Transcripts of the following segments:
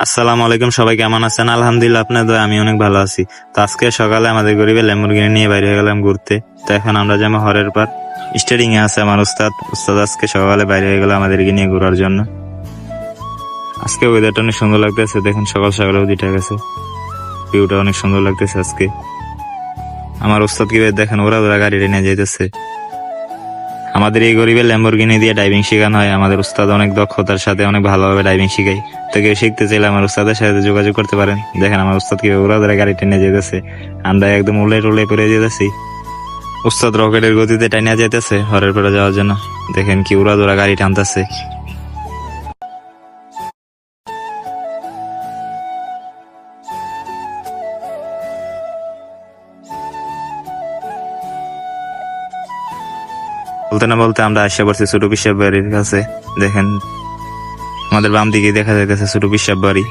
আসসালামু আলাইকুম, সবাই কেমন আছেন? আলহামদুলিল্লাহ, আপনার দয়ায় আমি অনেক ভালো আছি। তো আজকে সকালে আমাদের গরিবের ল্যাম্বরগিনি নিয়ে বাইরে হয়ে গেলাম ঘুরতে। তো এখন আমরা যাবো হরের পার। স্টেডিং এ আছে আমার উস্তাদ আজকে সকালে বাইরে হয়ে গেল আমাদেরকে নিয়ে ঘোরার জন্য। আজকে ওয়েদারটা অনেক সুন্দর লাগতেছে, দেখেন সকাল সকালে উঠে গেছে, ভিউটা অনেক সুন্দর লাগতেছে আজকে। আমার উস্তাদ কি দেখেন, ওরা গাড়ি নিয়ে যাইতেছে। আমাদের এই গরিবের ল্যাম্বরগিনি দিয়ে ডাইভিং শেখানো হয়। আমাদের উস্তাদ অনেক দক্ষতার সাথে অনেক ভালোভাবে ডাইভিং শিখায়। তো কেউ শিখতে চাইলে আমার উস্তাদের সাথে যোগাযোগ করতে পারেন। দেখেন আমার উস্তাদ কি ওরা গাড়ি টেনে যেতেছে, আমরা একদম উল্লে টুল্লে পড়ে যেতেছি। উস্তাদ রকেটের গতিতে টাইনা যেতেছে হরের পরে যাওয়ার জন্য। দেখেন কি উড়া গাড়ি টানতেছে। বলতে না বলতে আমরা আসে পড়ছি ছোট পিসাব বাড়ির কাছে। দেখেন আমাদের বাম দিকে দেখা যাইতেছে ছোট পিসাব বাড়ি।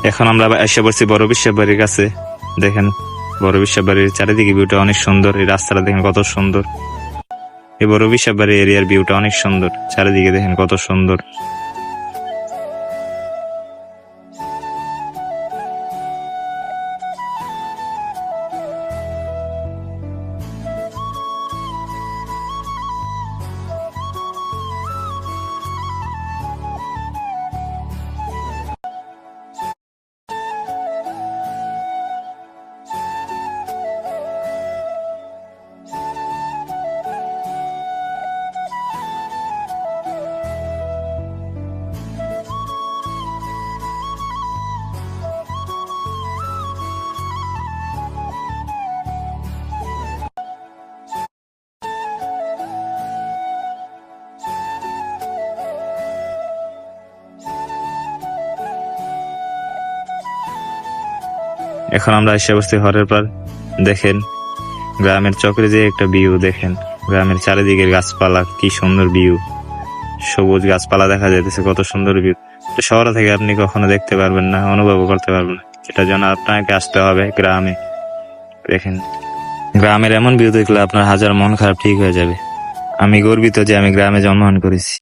এখন আমরা এসে পড়ছি বড় পিসাব বাড়ির কাছে। দেখেন বড় পিসাব বাড়ির চারিদিকে ভিউটা অনেক সুন্দর। এই রাস্তাটা দেখেন কত সুন্দর। এই বড় পিসাব বাড়ির এরিয়ার ভিউটা অনেক সুন্দর, চারিদিকে দেখেন কত সুন্দর। এখন আমরা এসে বসছি হরের পার। দেখেন গ্রামের চক্রে যে একটা ভিউ, দেখেন গ্রামের চারিদিকের গাছপালা, কি সুন্দর ভিউ। সবুজ গাছপালা দেখা যাইতেছে, কত সুন্দর ভিউ। শহর থেকে আপনি কখনো দেখতে পারবেন না, অনুভব করতে পারবেন না। এটার জন্য আপনাকে আসতে হবে গ্রামে। দেখেন গ্রামের এমন ভিউ দেখলে আপনার হাজার মন খারাপ ঠিক হয়ে যাবে। আমি গর্বিত যে আমি গ্রামে জন্মগ্রহণ করেছি।